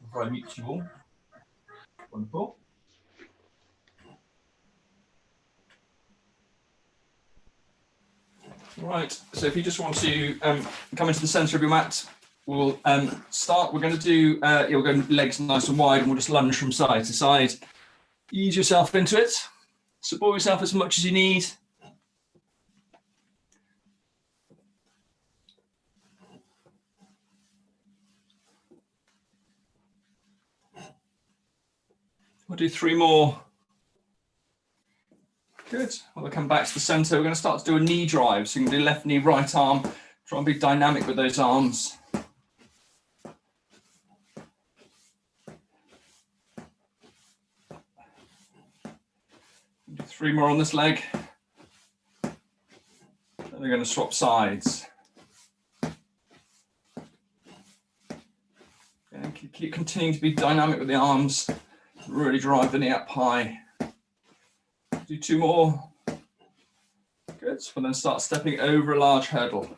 before I mute you all. Wonderful. Right, so if you just want to come into the centre of your mat, we'll start. We're going to do, you'll go legs nice and wide, and we'll just lunge from side to side. Ease yourself into it. Support yourself as much as you need. We'll do 3 more. Good. We'll come back to the centre. We're going to start to do a knee drive. So you can do left knee, right arm. Try and be dynamic with those arms. Do 3 more on this leg. Then we're going to swap sides. And keep continuing to be dynamic with the arms. Really drive the knee up high. Do 2 more. Good. We'll then start stepping over a large hurdle.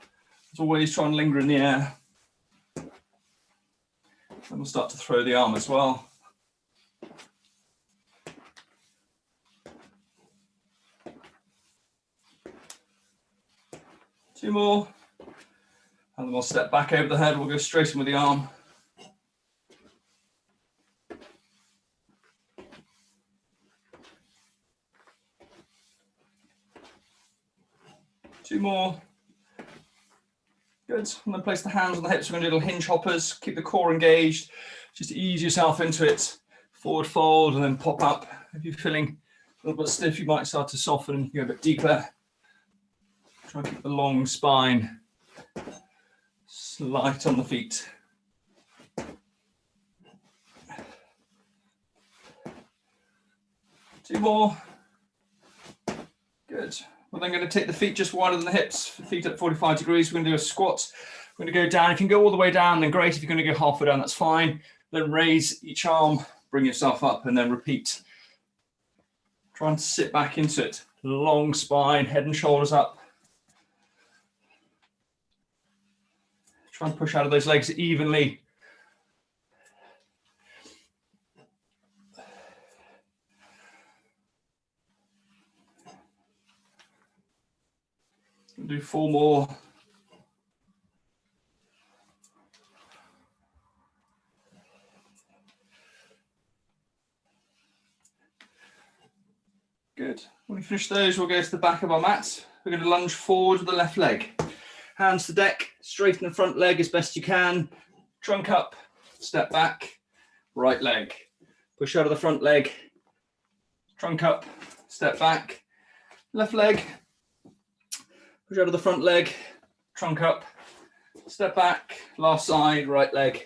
As always, try and linger in the air. And we'll start to throw the arm as well. Two more. And then we'll step back over the head. We'll go straight in with the arm. Two more. Good. And then place the hands on the hips. We're going to do little hinge hoppers. Keep the core engaged. Just ease yourself into it. Forward fold and then pop up. If you're feeling a little bit stiff, you might start to soften and go a bit deeper. Try and keep the long spine light on the feet. Two more. Good. We're then going to take the feet just wider than the hips, feet at 45 degrees. We're going to do a squat. We're going to go down. If you can go all the way down, then great. If you're going to go halfway down, that's fine. Then raise each arm, bring yourself up, and then repeat. Try and sit back into it. Long spine, head and shoulders up. Try and push out of those legs evenly. We'll do 4 more. Good. When we finish those, we'll go to the back of our mat. We're going to lunge forward with the left leg. Hands to deck, straighten the front leg as best you can. Trunk up, step back, right leg. Push out of the front leg. Trunk up, step back. Left leg. Push out of the front leg, trunk up, step back, last side, right leg.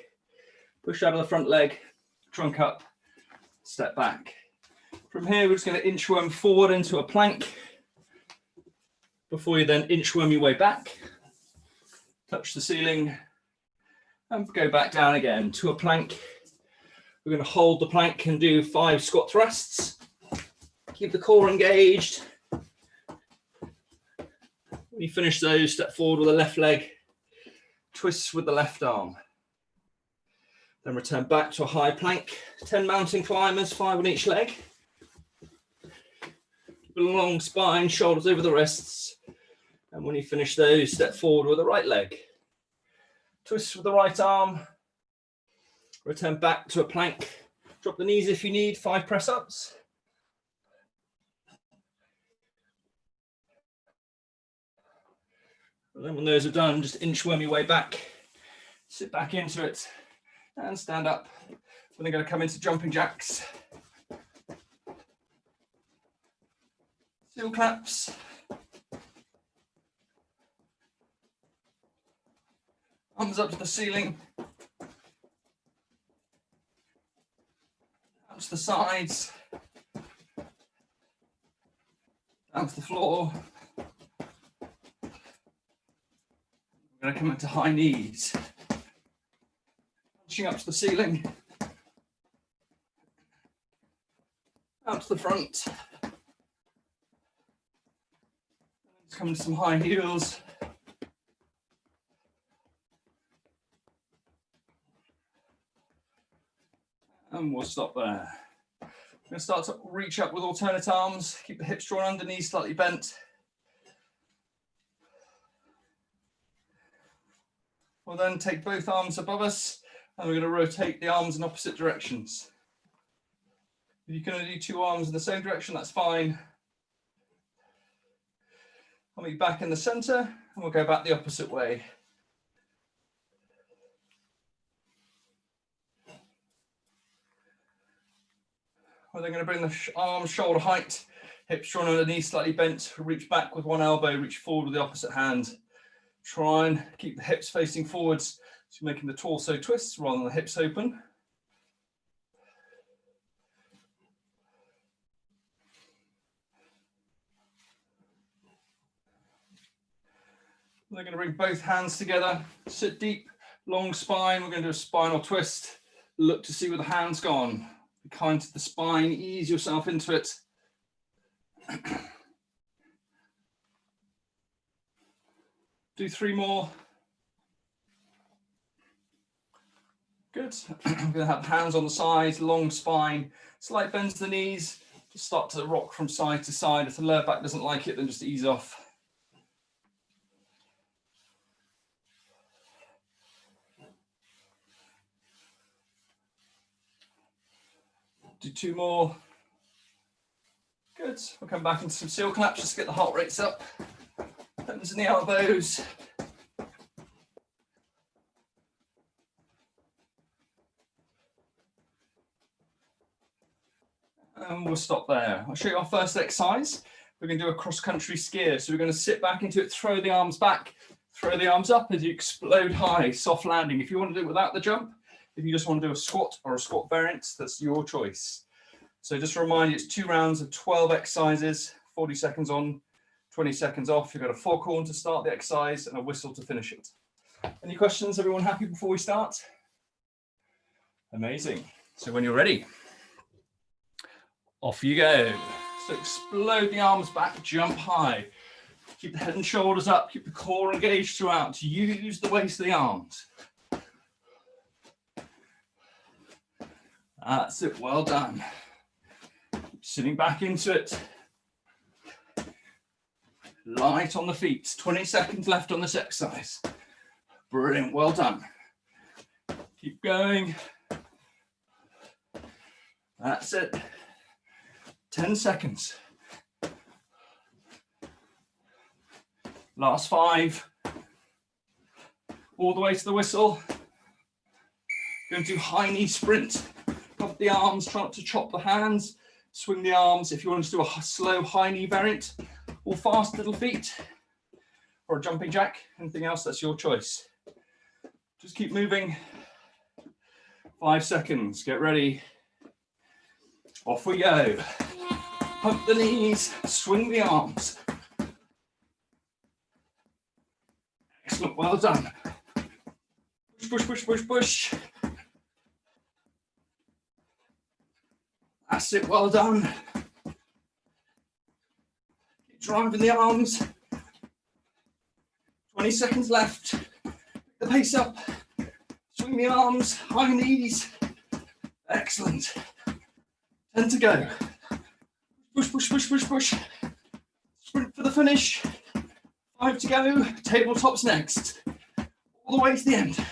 Push out of the front leg, trunk up, step back. From here, we're just going to inchworm forward into a plank before you then inchworm your way back. Touch the ceiling and go back down again to a plank. We're going to hold the plank and do 5 squat thrusts. Keep the core engaged. When you finish those, step forward with the left leg, twist with the left arm. Then return back to a high plank, 10 mountain climbers, 5 on each leg. Keep a long spine, shoulders over the wrists. And when you finish those, step forward with the right leg. Twist with the right arm. Return back to a plank. Drop the knees if you need, 5 press-ups. And then when those are done, just inchworm your way back, sit back into it, and stand up. We're then going to come into jumping jacks. Heel claps. Arms up to the ceiling. Up to the sides. Down to the floor. We're going to come into high knees, punching up to the ceiling, out to the front. Let's come into some high heels. And we'll stop there. We're going to start to reach up with alternate arms. Keep the hips drawn under, knees slightly bent. We'll then take both arms above us and we're going to rotate the arms in opposite directions. If you can only do two arms in the same direction, that's fine. I'll meet back in the center and we'll go back the opposite way. We're then going to bring the arms shoulder height, hips drawn under, knees slightly bent, reach back with one elbow, reach forward with the opposite hand. Try and keep the hips facing forwards, so you're making the torso twist rather than the hips open. We're going to bring both hands together, sit deep, long spine. We're going to do a spinal twist. Look to see where the hand's gone. Be kind to the spine, ease yourself into it. Do 3 more. Good. We're going to have hands on the sides, long spine, slight bends to the knees. Just start to rock from side to side. If the lower back doesn't like it, then just ease off. Do 2 more. Good. We'll come back into some seal claps, just get the heart rates up. Hands in the elbows. And we'll stop there. I'll show you our first exercise. We're going to do a cross-country skier. So we're going to sit back into it, throw the arms back, throw the arms up as you explode high, soft landing. If you want to do it without the jump, if you just want to do a squat or a squat variant, that's your choice. So just to remind you, it's 2 rounds of 12 exercises, 40 seconds on, 20 seconds off. You've got a foghorn to start the exercise and a whistle to finish it. Any questions? Everyone happy before we start? Amazing. So when you're ready, off you go. So explode the arms back, jump high. Keep the head and shoulders up, keep the core engaged throughout to use the waist of the arms. That's it, well done. Sitting back into it. Light on the feet, 20 seconds left on this exercise. Brilliant, well done. Keep going. That's it. 10 seconds. Last 5. All the way to the whistle. Going to do high knee sprint. Pop the arms, try not to chop the hands. Swing the arms. If you want to do a slow high knee variant, or fast little feet, or a jumping jack, anything else, that's your choice. Just keep moving. 5 seconds, get ready. Off we go. Pump the knees, swing the arms. Excellent, well done. Push, push, push, push, push. That's it, well done. Keep driving the arms. 20 seconds left. Pick the pace up. Swing the arms, high knees. Excellent. 10 to go. Push, push, push, push, push. Sprint for the finish. 5 to go. Tabletops next. All the way to the end. To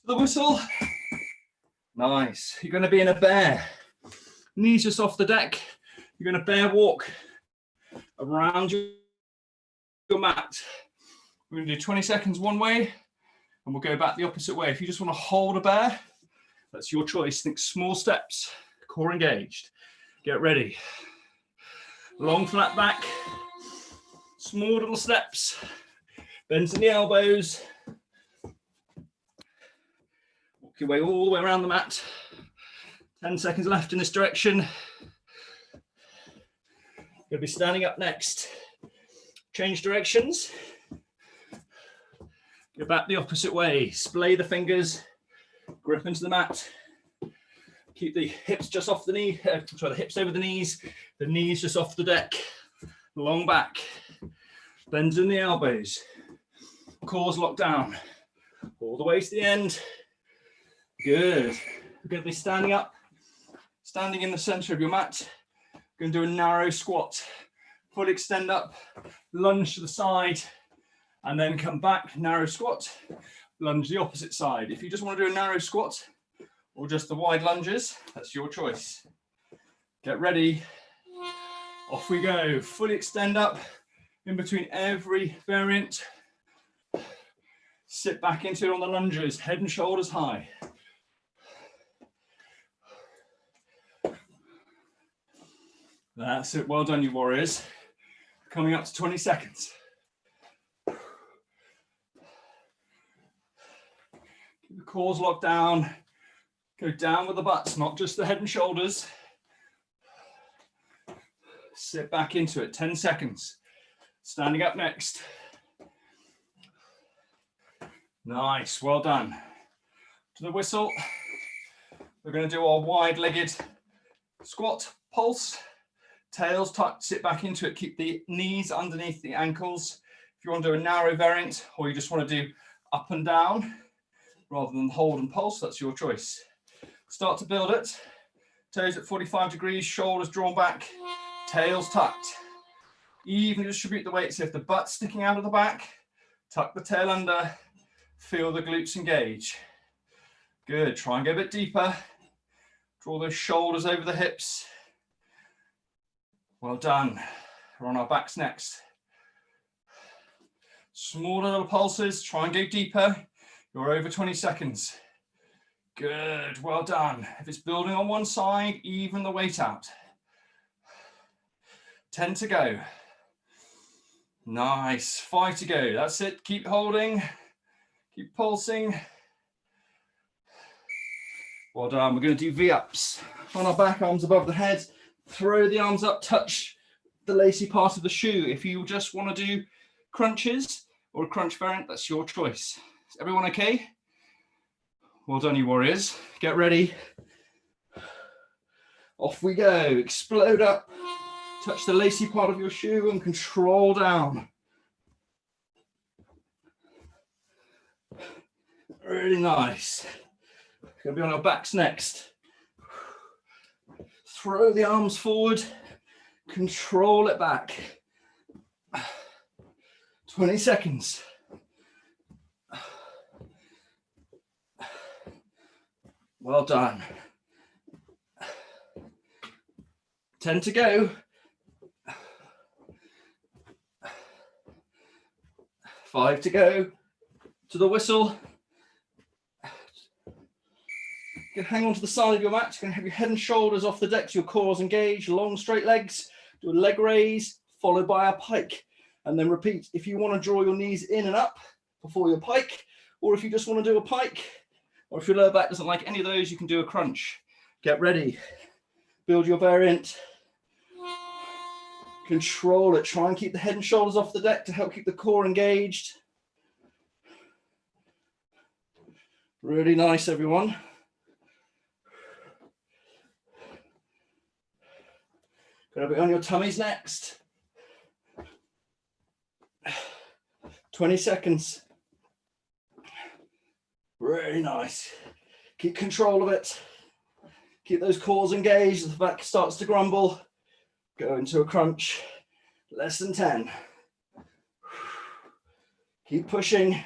the whistle. Nice. You're going to be in a bear. Knees just off the deck. You're going to bear walk around your mat. We're going to do 20 seconds one way and we'll go back the opposite way. If you just want to hold a bear, that's your choice. Think small steps, core engaged. Get ready. Long flat back, small little steps, bends in the elbows. Walk your way all the way around the mat. 10 seconds left in this direction. You'll be standing up next. Change directions. Go back the opposite way. Splay the fingers. Grip into the mat. Keep the hips just off the knee. The hips over the knees just off the deck. Long back. Bends in the elbows. Core's locked down. All the way to the end. Good. We're going to be standing up Standing in the center of your mat, going to do a narrow squat. Full extend up, lunge to the side, and then come back, narrow squat, lunge the opposite side. If you just want to do a narrow squat or just the wide lunges, that's your choice. Get ready. Off we go. Fully extend up in between every variant. Sit back into it on the lunges, head and shoulders high. That's it. Well done, you warriors. Coming up to 20 seconds. Keep the cores locked down. Go down with the butts, not just the head and shoulders. Sit back into it. 10 seconds. Standing up next. Nice. Well done. To the whistle. We're going to do our wide-legged squat, pulse. Tails tucked, sit back into it, keep the knees underneath the ankles. If you want to do a narrow variant or you just want to do up and down rather than hold and pulse, that's your choice. Start to build it. Toes at 45 degrees, shoulders drawn back, tails tucked. Evenly distribute the weight, so if the butt's sticking out of the back, tuck the tail under, feel the glutes engage. Good, try and go a bit deeper. Draw those shoulders over the hips. Well done. We're on our backs next. Smaller little pulses, try and go deeper. You're over 20 seconds. Good, well done. If it's building on one side, even the weight out. 10 to go. Nice, 5 to go. That's it, keep holding, keep pulsing. Well done, we're gonna do V-ups. On our back, arms above the head. Throw the arms up, touch the lacy part of the shoe. If you just want to do crunches or a crunch variant, that's your choice. Is everyone okay? Well done, you warriors. Get ready. Off we go. Explode up. Touch the lacy part of your shoe and control down. Really nice. Going to be on our backs next. Throw the arms forward, control it back. 20 seconds. Well done. 10 to go. 5 to go. To the whistle. Hang on to the side of your mat. You're going to have your head and shoulders off the deck, so your cores engaged, long straight legs. Do a leg raise, followed by a pike. And then repeat. If you want to draw your knees in and up before your pike, or if you just want to do a pike, or if your lower back doesn't like any of those, you can do a crunch. Get ready. Build your variant. Control it. Try and keep the head and shoulders off the deck to help keep the core engaged. Really nice, everyone. Gonna be on your tummies next. 20 seconds. Really nice. Keep control of it. Keep those cores engaged as the back starts to grumble. Go into a crunch. Less than 10. Keep pushing.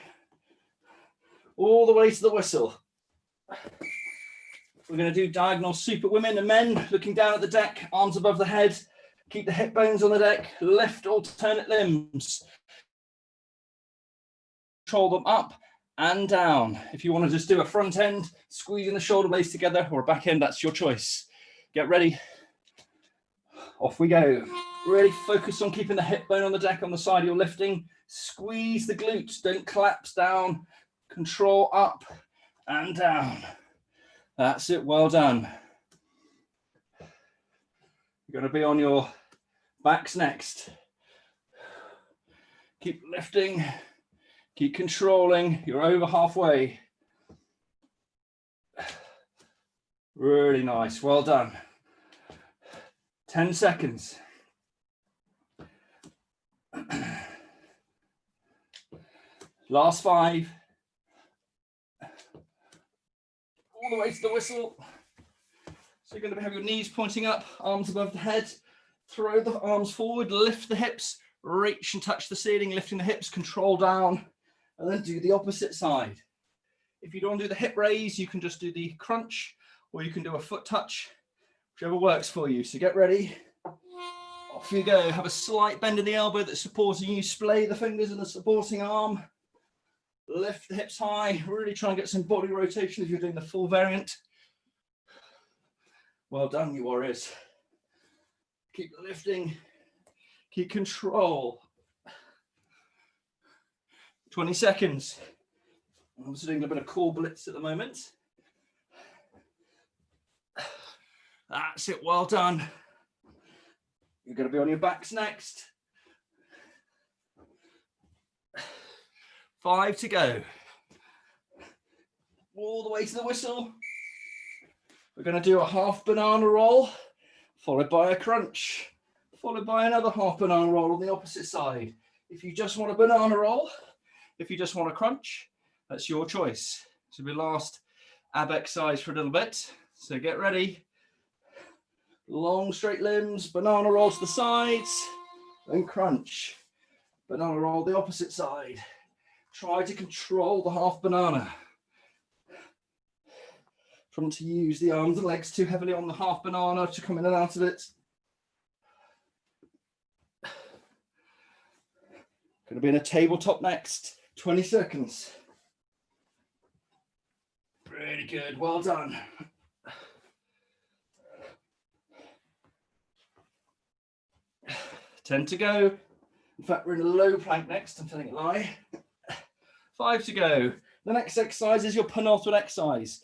All the way to the whistle. We're going to do diagonal super women and men, looking down at the deck, arms above the head. Keep the hip bones on the deck, lift alternate limbs. Control them up and down. If you want to just do a front end, squeezing the shoulder blades together, or a back end, that's your choice. Get ready. Off we go. Really focus on keeping the hip bone on the deck on the side you're lifting. Squeeze the glutes, don't collapse down. Control up and down. That's it, well done. You're going to be on your backs next. Keep lifting, keep controlling. You're over halfway. Really nice, well done. 10 seconds. Last 5. All the way to the whistle. So you're going to have your knees pointing up, arms above the head, throw the arms forward, lift the hips, reach and touch the ceiling, lifting the hips, control down, and then do the opposite side. If you don't do the hip raise, you can just do the crunch, or you can do a foot touch, whichever works for you. So get ready. Off you go. Have a slight bend in the elbow that's supporting you. Splay the fingers in the supporting arm. Lift the hips high. Really try and get some body rotation if you're doing the full variant. Well done, you warriors. Keep lifting. Keep control. 20 seconds. I'm also doing a bit of core blitz at the moment. That's it, well done. You're going to be on your backs next. 5 to go. All the way to the whistle. We're going to do a half banana roll, followed by a crunch, followed by another half banana roll on the opposite side. If you just want a banana roll, if you just want a crunch, that's your choice. So we last ab exercise for a little bit. So get ready. Long straight limbs, banana roll to the sides, and crunch. Banana roll the opposite side. Try to control the half banana. Try not to use the arms and legs too heavily on the half banana to come in and out of it. Going to be in a tabletop next. 20 seconds. Really good, well done. 10 to go. In fact, we're in a low plank next, I'm telling a lie. 5 to go. The next exercise is your penultimate exercise.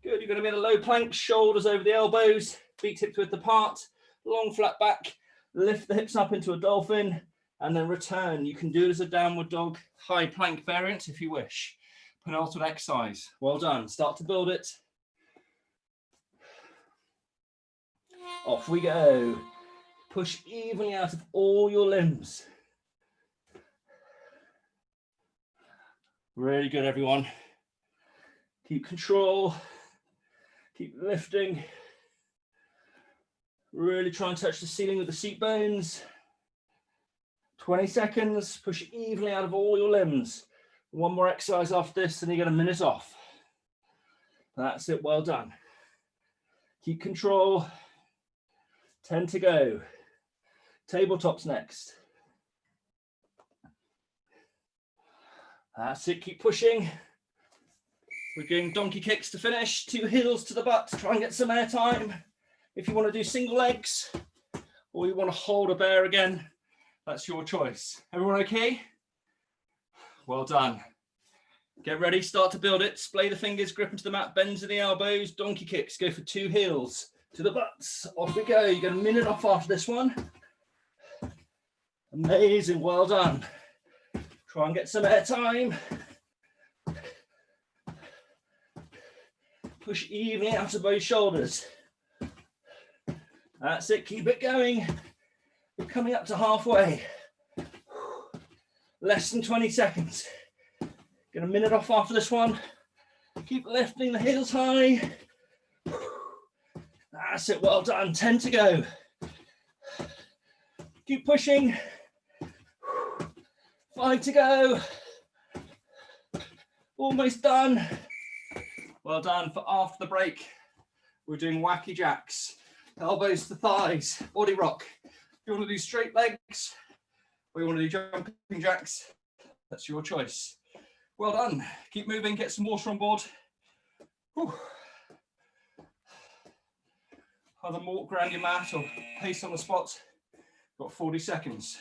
Good, you're going to be in a low plank, shoulders over the elbows, feet hips width apart, long flat back, lift the hips up into a dolphin, and then return. You can do it as a downward dog, high plank variant if you wish. Penultimate exercise. Well done. Start to build it. Off we go. Push evenly out of all your limbs. Really good, everyone. Keep control. Keep lifting. Really try and touch the ceiling with the seat bones. 20 seconds. Push evenly out of all your limbs. One more exercise after this, and you get a minute off. That's it. Well done. Keep control. 10 to go. Tabletops next. That's it. Keep pushing. We're doing donkey kicks to finish. 2 heels to the butt. Try and get some air time. If you want to do single legs or you want to hold a bear again, that's your choice. Everyone okay? Well done. Get ready. Start to build it. Splay the fingers, grip into the mat, bends in the elbows, donkey kicks. Go for 2 heels to the butts. Off we go. You get a minute off after this one. Amazing. Well done. Try and get some air time. Push evenly out of both shoulders. That's it. Keep it going. We're coming up to halfway. Less than 20 seconds. Get a minute off after this one. Keep lifting the heels high. That's it. Well done. 10 to go. Keep pushing. 5 to go. Almost done. Well done. For after the break, we're doing wacky jacks. Elbows to thighs, body rock. If you want to do straight legs or you want to do jumping jacks, that's your choice. Well done. Keep moving, get some water on board. Whew. Either walk around your mat or pace on the spot. Got 40 seconds.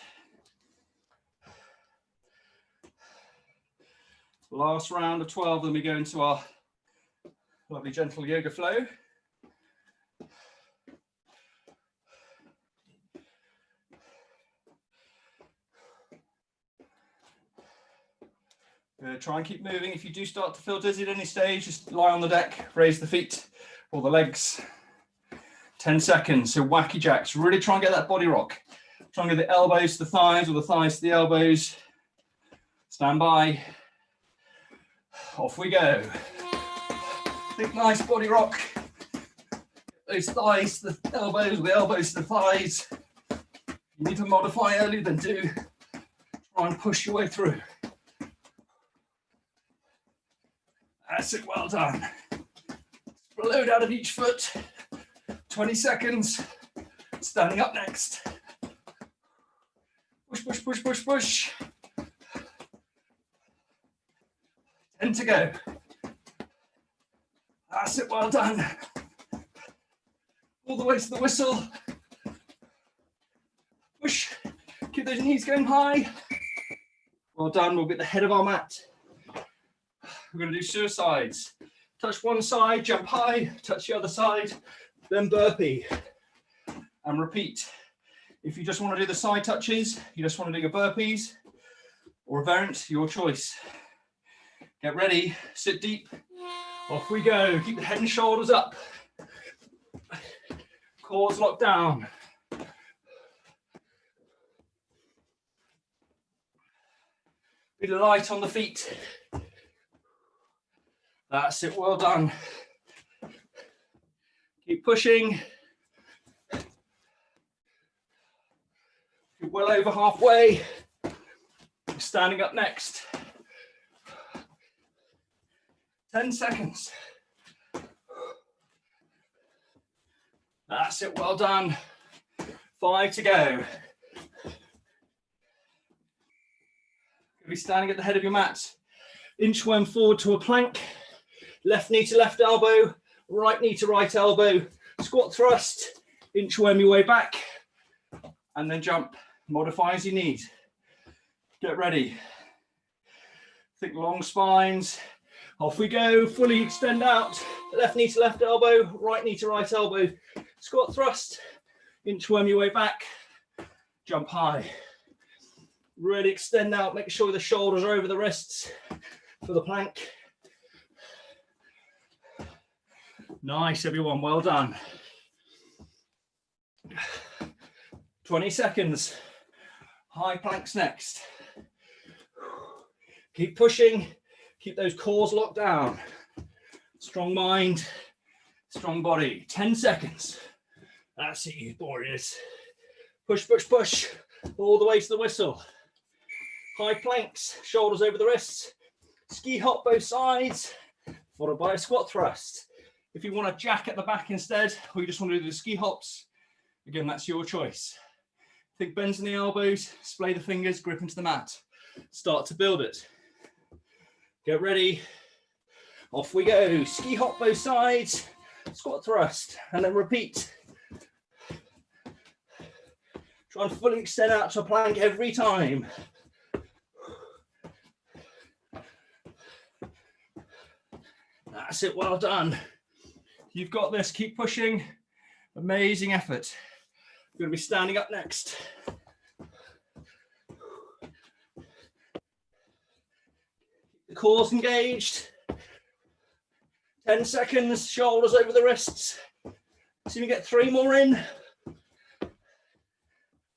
Last round of 12, then we go into our lovely gentle yoga flow. Try and keep moving. If you do start to feel dizzy at any stage, just lie on the deck, raise the feet or the legs. 10 seconds. So wacky jacks. Really try and get that body rock. Try and get the elbows to the thighs or the thighs to the elbows. Stand by. Off we go. Big nice body rock. Those thighs to the elbows to the thighs. If you need to modify early, then do. Try and push your way through. That's it, well done. Load out of each foot. 20 seconds. Standing up next. Push, push, push, push, push. 10 to go. That's it, well done. All the way to the whistle. Push. Keep those knees going high. Well done, we'll be at the head of our mat. We're going to do suicides. Touch one side, jump high, touch the other side, then burpee. And repeat. If you just want to do the side touches, you just want to do your burpees, or a variant, your choice. Get ready, sit deep, off we go. Keep the head and shoulders up. Cores locked down. Be light on the feet. That's it, well done. Keep pushing. You're well over halfway. Standing up next. 10 seconds. That's it, well done. 5 to go. Be standing at the head of your mat. Inchworm forward to a plank. Left knee to left elbow. Right knee to right elbow. Squat thrust. Inchworm your way back. And then jump. Modify as you need. Get ready. Think long spines. Off we go. Fully extend out. Left knee to left elbow. Right knee to right elbow. Squat thrust. Inchworm your way back. Jump high. Really extend out. Make sure the shoulders are over the wrists for the plank. Nice, everyone. Well done. 20 seconds. High planks next. Keep pushing. Keep those cores locked down. Strong mind, strong body. 10 seconds. That's it, you warriors. Push, push, push. All the way to the whistle. High planks, shoulders over the wrists. Ski hop both sides, followed by a squat thrust. If you want a jack at the back instead, or you just want to do the ski hops, again, that's your choice. Think bends in the elbows, splay the fingers, grip into the mat. Start to build it. Get ready. Off we go. Ski hop both sides, squat thrust, and then repeat. Try and fully extend out to a plank every time. That's it, well done. You've got this, keep pushing. Amazing effort. You're going to be standing up next. The core's engaged. 10 seconds, shoulders over the wrists. See if you get 3 more in.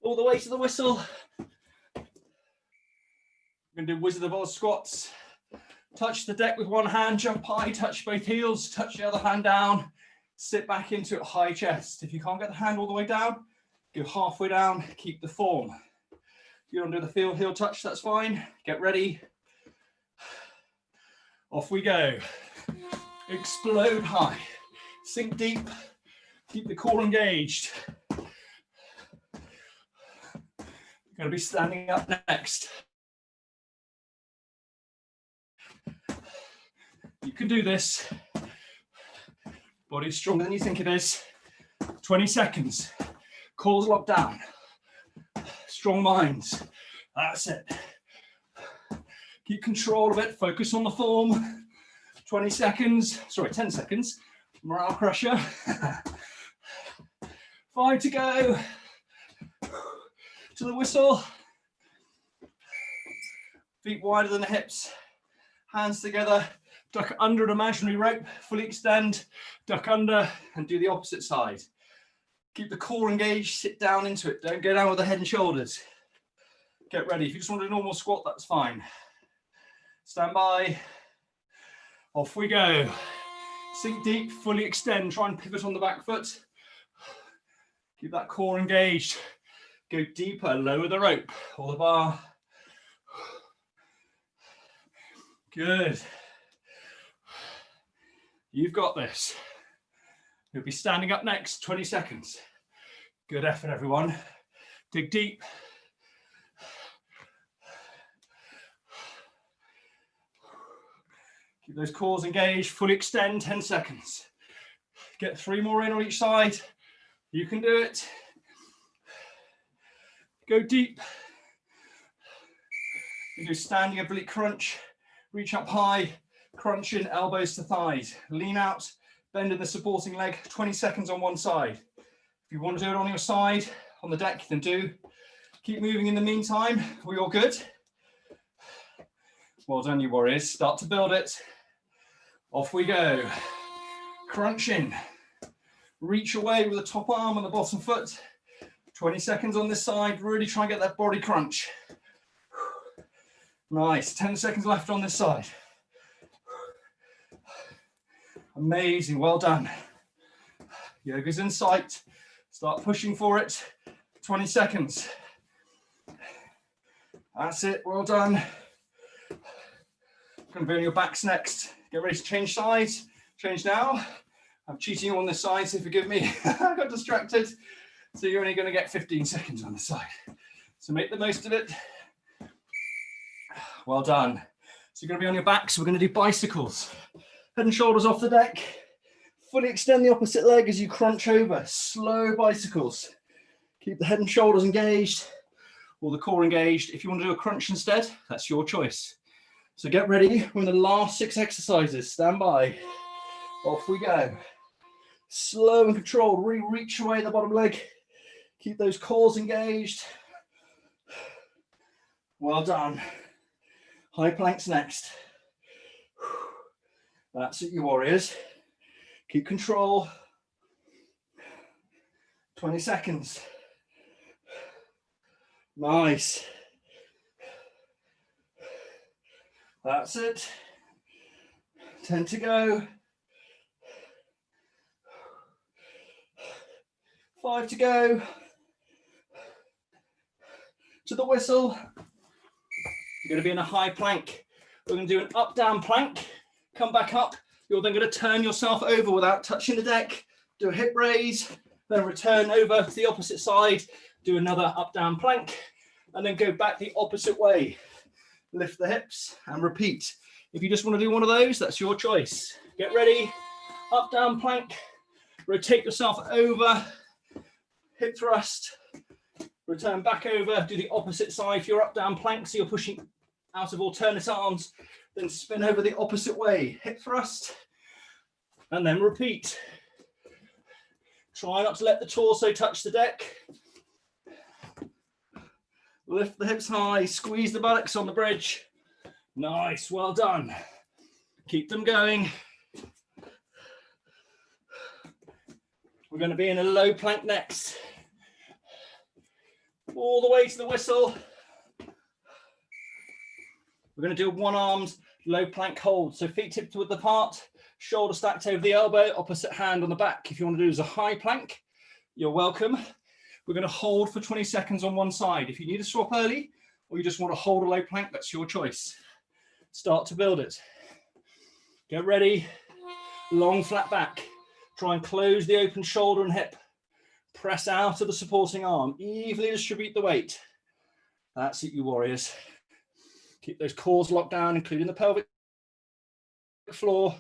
All the way to the whistle. We're going to do Wizard of Oz squats. Touch the deck with one hand, jump high, touch both heels, touch the other hand down, sit back into it, high chest. If you can't get the hand all the way down, go halfway down, keep the form. If you don't do the heel touch, that's fine. Get ready. Off we go. Explode high. Sink deep. Keep the core engaged. You're going to be standing up next. You can do this. Body's stronger than you think it is. 20 seconds. Core's locked down. Strong minds. That's it. Keep control of it. Focus on the form. 20 seconds. Sorry, 10 seconds. Morale crusher. 5 to go. To the whistle. Feet wider than the hips. Hands together. Duck under an imaginary rope, fully extend, duck under, and do the opposite side. Keep the core engaged, sit down into it. Don't go down with the head and shoulders. Get ready. If you just want to do a normal squat, that's fine. Stand by. Off we go. Sink deep, fully extend, try and pivot on the back foot. Keep that core engaged. Go deeper, lower the rope or the bar. Good. You've got this. You'll be standing up next, 20 seconds. Good effort, everyone. Dig deep. Keep those cores engaged, fully extend, 10 seconds. Get 3 more in on each side. You can do it. Go deep. You do standing oblique crunch. Reach up high, crunch in, elbows to thighs. Lean out, bend in the supporting leg, 20 seconds on one side. If you want to do it on your side, on the deck, then do. Keep moving in the meantime. We all good? Well done, you warriors. Start to build it. Off we go. Crunch in. Reach away with the top arm and the bottom foot. 20 seconds on this side. Really try and get that body crunch. Nice. 10 seconds left on this side. Amazing. Well done. Yoga's in sight. Start pushing for it. 20 seconds. That's it. Well done. Going to be on your backs next. Get ready to change sides. Change now. I'm cheating on this side, so forgive me. I got distracted. So you're only going to get 15 seconds on this side. So make the most of it. Well done. So you're going to be on your backs. We're going to do bicycles. Head and shoulders off the deck. Fully extend the opposite leg as you crunch over. Slow bicycles. Keep the head and shoulders engaged or the core engaged. If you want to do a crunch instead, that's your choice. So get ready. We're in the last 6 exercises. Stand by. Off we go. Slow and controlled. Really reach away the bottom leg. Keep those cores engaged. Well done. High planks next. That's it, you warriors. Keep control. 20 seconds. Nice. That's it. 10 to go. 5 to go. To the whistle. You're going to be in a high plank. We're going to do an up-down plank. Come back up. You're then going to turn yourself over without touching the deck. Do a hip raise. Then return over to the opposite side. Do another up-down plank. And then go back the opposite way. Lift the hips and repeat. If you just want to do one of those, that's your choice. Get ready. Up-down plank. Rotate yourself over. Hip thrust. Return back over. Do the opposite side for your up-down plank. So you're pushing out of alternate arms. Then spin over the opposite way. Hip thrust. And then repeat. Try not to let the torso touch the deck. Lift the hips high. Squeeze the buttocks on the bridge. Nice. Well done. Keep them going. We're going to be in a low plank next. All the way to the whistle. We're going to do a one-armed low plank hold. So feet tipped width apart, shoulder stacked over the elbow, opposite hand on the back. If you want to do as a high plank, you're welcome. We're going to hold for 20 seconds on one side. If you need to swap early or you just want to hold a low plank, that's your choice. Start to build it. Get ready. Long flat back. Try and close the open shoulder and hip. Press out of the supporting arm. Evenly distribute the weight. That's it, you warriors. Keep those cores locked down, including the pelvic floor.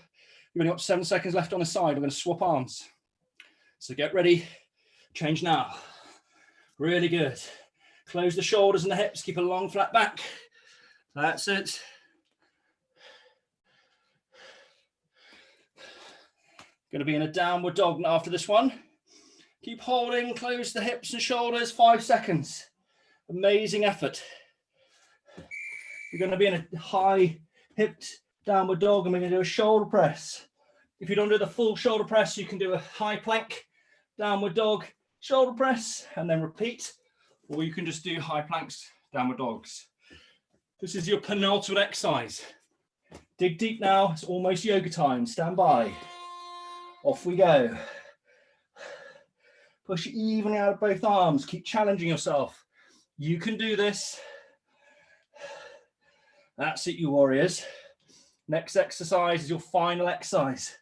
You've only got 7 seconds left on the side. We're going to swap arms. So get ready. Change now. Really good. Close the shoulders and the hips. Keep a long flat back. That's it. Going to be in a downward dog after this one. Keep holding, close the hips and shoulders, 5 seconds. Amazing effort. You're going to be in a high hipped downward dog and we're going to do a shoulder press. If you don't do the full shoulder press, you can do a high plank, downward dog, shoulder press, and then repeat. Or you can just do high planks, downward dogs. This is your penultimate exercise. Dig deep now, it's almost yoga time, stand by. Off we go. Push evenly out of both arms. Keep challenging yourself. You can do this. That's it, you warriors. Next exercise is your final exercise.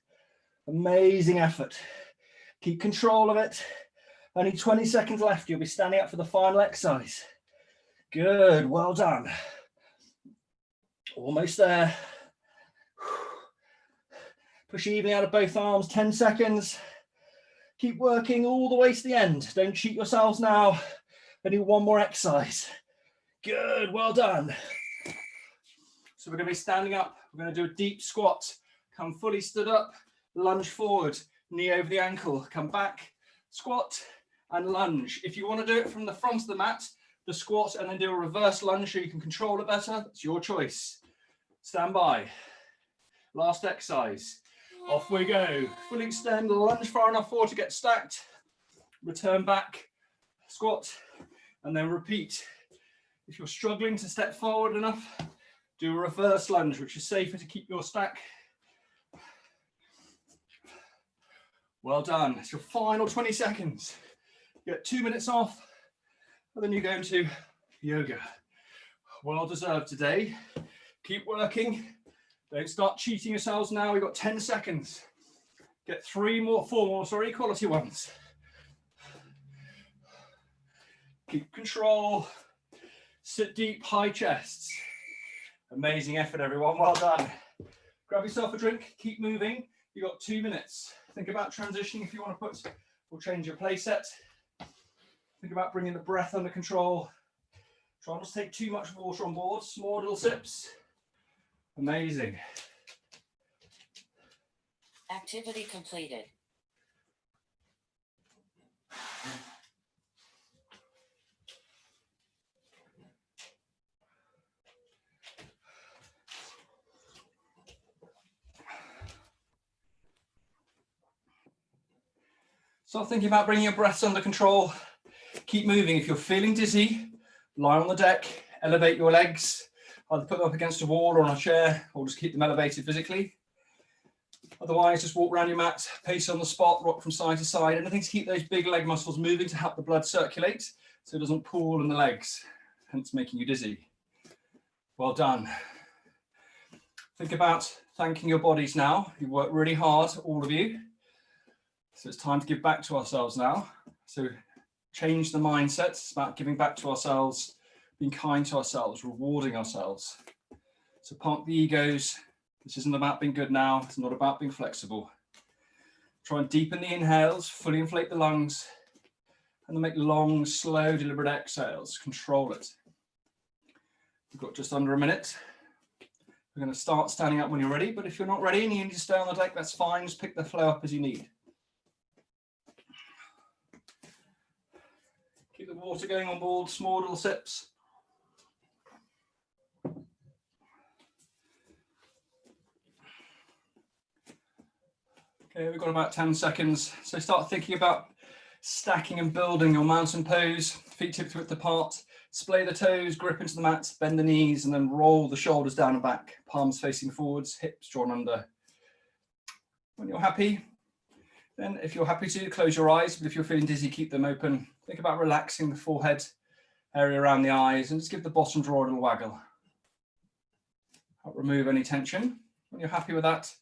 Amazing effort. Keep control of it. Only 20 seconds left. You'll be standing up for the final exercise. Good, well done. Almost there. Push evenly out of both arms, 10 seconds. Keep working all the way to the end. Don't cheat yourselves now. Only one more exercise. Good, well done. So we're going to be standing up. We're going to do a deep squat. Come fully stood up, lunge forward, knee over the ankle, come back, squat and lunge. If you want to do it from the front of the mat, the squat and then do a reverse lunge so you can control it better, it's your choice. Stand by. Last exercise. Off we go. Fully extend, lunge far enough forward to get stacked. Return back, squat, and then repeat. If you're struggling to step forward enough, do a reverse lunge, which is safer to keep your stack. Well done. It's your final 20 seconds. You get 2 minutes off, and then you go into yoga. Well deserved today. Keep working. Don't start cheating yourselves now. We've got 10 seconds. Get 4 more, quality ones. Keep control. Sit deep, high chests. Amazing effort, everyone. Well done. Grab yourself a drink. Keep moving. You've got 2 minutes. Think about transitioning if you want to put or change your play set. Think about bringing the breath under control. Try not to take too much water on board. Small little sips. Amazing. Activity completed. Start thinking about bringing your breaths under control. Keep moving. If you're feeling dizzy, lie on the deck, elevate your legs. Either put them up against a wall or on a chair, or just keep them elevated physically. Otherwise, just walk around your mat, pace on the spot, rock from side to side. Anything to keep those big leg muscles moving to help the blood circulate so it doesn't pool in the legs, hence making you dizzy. Well done. Think about thanking your bodies now. You've worked really hard, all of you. So it's time to give back to ourselves now. So change the mindset. It's about giving back to ourselves, being kind to ourselves, rewarding ourselves. So park the egos. This isn't about being good now. It's not about being flexible. Try and deepen the inhales, fully inflate the lungs, and then make long, slow, deliberate exhales. Control it. We've got just under a minute. We're going to start standing up when you're ready, but if you're not ready and you need to stay on the deck, that's fine. Just pick the flow up as you need. Keep the water going on board, small little sips. Okay, we've got about 10 seconds. So start thinking about stacking and building your mountain pose. Feet tipped width apart. Splay the toes, grip into the mat, bend the knees, and then roll the shoulders down and back. Palms facing forwards, hips drawn under. When you're happy, then if you're happy to, close your eyes. But if you're feeling dizzy, keep them open. Think about relaxing the forehead area around the eyes and just give the bottom jaw a little waggle. Help remove any tension. When you're happy with that,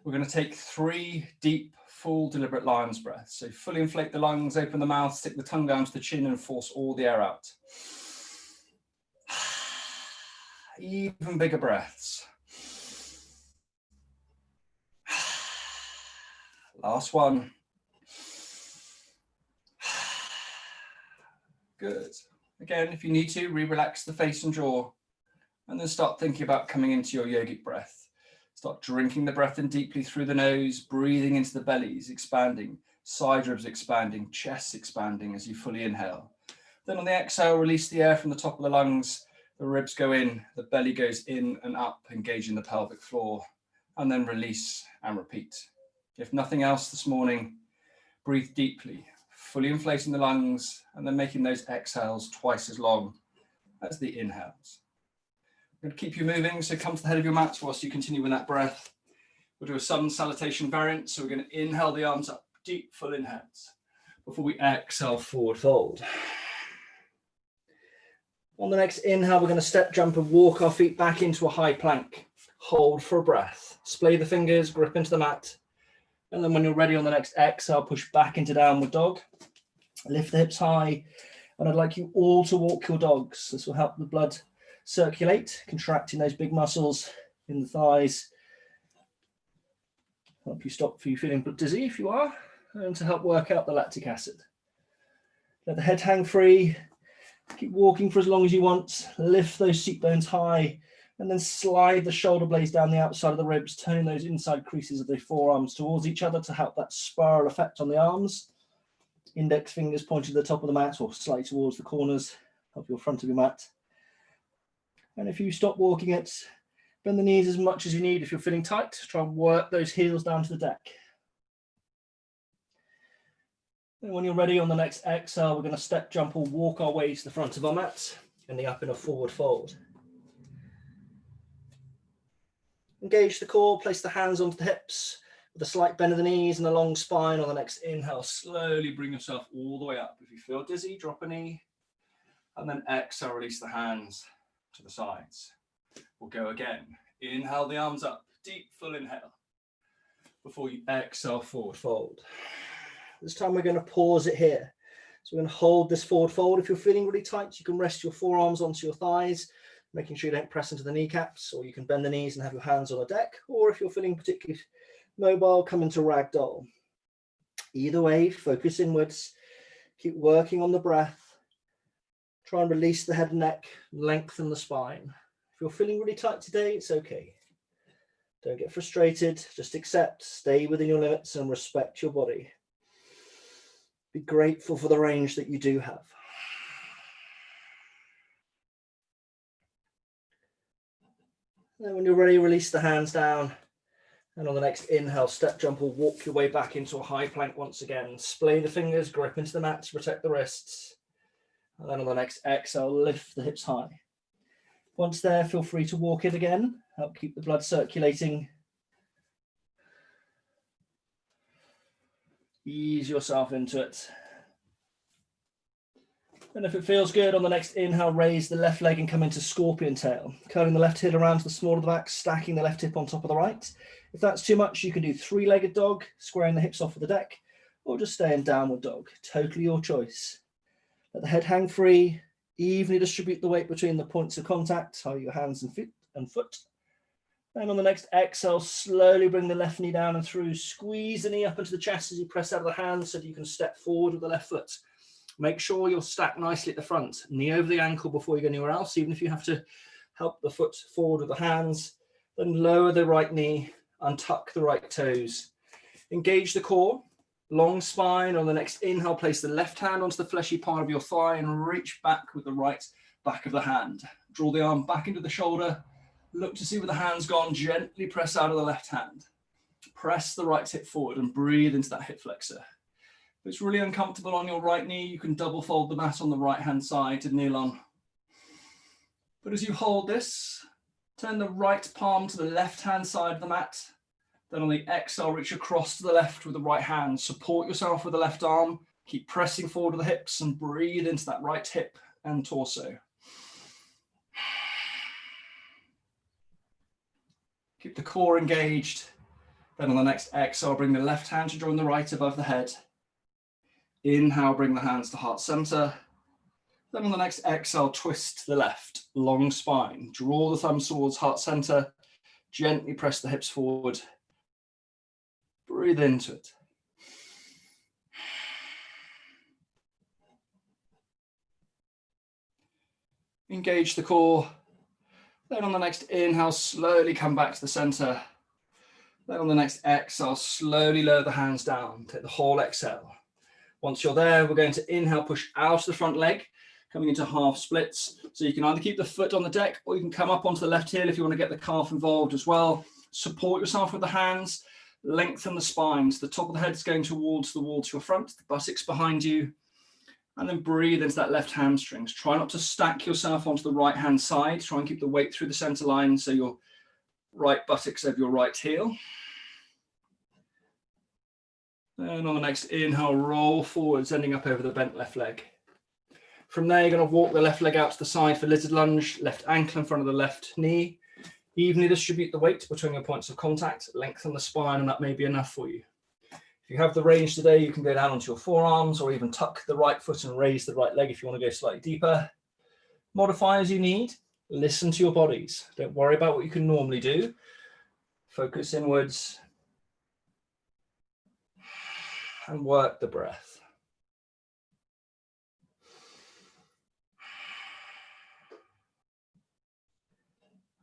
we're going to take 3 deep, full, deliberate lion's breaths. So fully inflate the lungs, open the mouth, stick the tongue down to the chin and force all the air out. Even bigger breaths. Last one. Good. Again, if you need to, re-relax the face and jaw, and then start thinking about coming into your yogic breath. Start drinking the breath in deeply through the nose, breathing into the bellies, expanding, side ribs expanding, chest expanding as you fully inhale. Then on the exhale, release the air from the top of the lungs, the ribs go in, the belly goes in and up, engaging the pelvic floor, and then release and repeat. If nothing else this morning, breathe deeply, fully inflating the lungs, and then making those exhales twice as long as the inhales. I'm going to keep you moving, so come to the head of your mat whilst you continue with that breath. We'll do a sun salutation variant. So we're going to inhale the arms up, deep full inhales, before we exhale, forward fold. On the next inhale, we're going to step, jump and walk our feet back into a high plank. Hold for a breath. Splay the fingers, grip into the mat. And then when you're ready on the next exhale, push back into downward dog. Lift the hips high. And I'd like you all to walk your dogs. This will help the blood circulate, contracting those big muscles in the thighs. Help you stop you feeling dizzy if you are, and to help work out the lactic acid. Let the head hang free. Keep walking for as long as you want. Lift those seat bones high, and then slide the shoulder blades down the outside of the ribs, turning those inside creases of the forearms towards each other to help that spiral effect on the arms. Index fingers pointing to the top of the mat or slightly towards the corners of your front of your mat. And if you stop walking it, bend the knees as much as you need. If you're feeling tight, try and work those heels down to the deck. And when you're ready on the next exhale, we're going to step, jump or walk our way to the front of our mat, ending up in a forward fold. Engage the core, place the hands onto the hips with a slight bend of the knees and a long spine. On the next inhale, slowly bring yourself all the way up. If you feel dizzy, drop a knee, and then exhale, release the hands to the sides. We'll go again. Inhale the arms up, deep full inhale, before you exhale, forward fold. This time we're going to pause it here. So we're going to hold this forward fold. If you're feeling really tight, you can rest your forearms onto your thighs, making sure you don't press into the kneecaps, or you can bend the knees and have your hands on the deck. Or if you're feeling particularly mobile, come into ragdoll. Either way, focus inwards. Keep working on the breath. Try and release the head and neck, lengthen the spine. If you're feeling really tight today, it's okay. Don't get frustrated, just accept, stay within your limits and respect your body. Be grateful for the range that you do have. Then when you're ready, release the hands down. And on the next inhale, step, jump or walk your way back into a high plank once again. Splay the fingers, grip into the mat to protect the wrists. And then on the next exhale, lift the hips high. Once there, feel free to walk it again. Help keep the blood circulating. Ease yourself into it. And if it feels good, on the next inhale, raise the left leg and come into scorpion tail. Curling the left heel around to the small of the back, stacking the left hip on top of the right. If that's too much, you can do three-legged dog, squaring the hips off of the deck, or just stay in downward dog. Totally your choice. Let the head hang free. Evenly distribute the weight between the points of contact, so your hands and feet and foot. And on the next exhale, slowly bring the left knee down and through. Squeeze the knee up into the chest as you press out of the hands so that you can step forward with the left foot. Make sure you're stacked nicely at the front. Knee over the ankle before you go anywhere else, even if you have to help the foot forward with the hands. Then lower the right knee, untuck the right toes. Engage the core, long spine. On the next inhale, place the left hand onto the fleshy part of your thigh and reach back with the right back of the hand. Draw the arm back into the shoulder. Look to see where the hand's gone. Gently press out of the left hand. Press the right hip forward and breathe into that hip flexor. If it's really uncomfortable on your right knee, you can double fold the mat on the right hand side to kneel on. But as you hold this, turn the right palm to the left hand side of the mat. Then on the exhale, reach across to the left with the right hand. Support yourself with the left arm. Keep pressing forward with the hips and breathe into that right hip and torso. Keep the core engaged. Then on the next exhale, bring the left hand to join the right above the head. Inhale, bring the hands to heart center. Then on the next exhale, twist to the left, long spine. Draw the thumbs towards heart center. Gently press the hips forward. Breathe into it. Engage the core. Then on the next inhale, slowly come back to the center. Then on the next exhale, slowly lower the hands down. Take the whole exhale. Once you're there, we're going to inhale, push out of the front leg, coming into half splits. So you can either keep the foot on the deck or you can come up onto the left heel if you want to get the calf involved as well. Support yourself with the hands, lengthen the spine. So the top of the head is going towards the wall to your front, the buttocks behind you. And then breathe into that left hamstrings. Try not to stack yourself onto the right hand side. Try and keep the weight through the center line so your right buttocks over your right heel. And on the next inhale, roll forwards, ending up over the bent left leg. From there, you're going to walk the left leg out to the side for lizard lunge, left ankle in front of the left knee. Evenly distribute the weight between your points of contact, lengthen the spine, and that may be enough for you. If you have the range today, you can go down onto your forearms or even tuck the right foot and raise the right leg if you want to go slightly deeper. Modify as you need. Listen to your bodies. Don't worry about what you can normally do. Focus inwards and work the breath.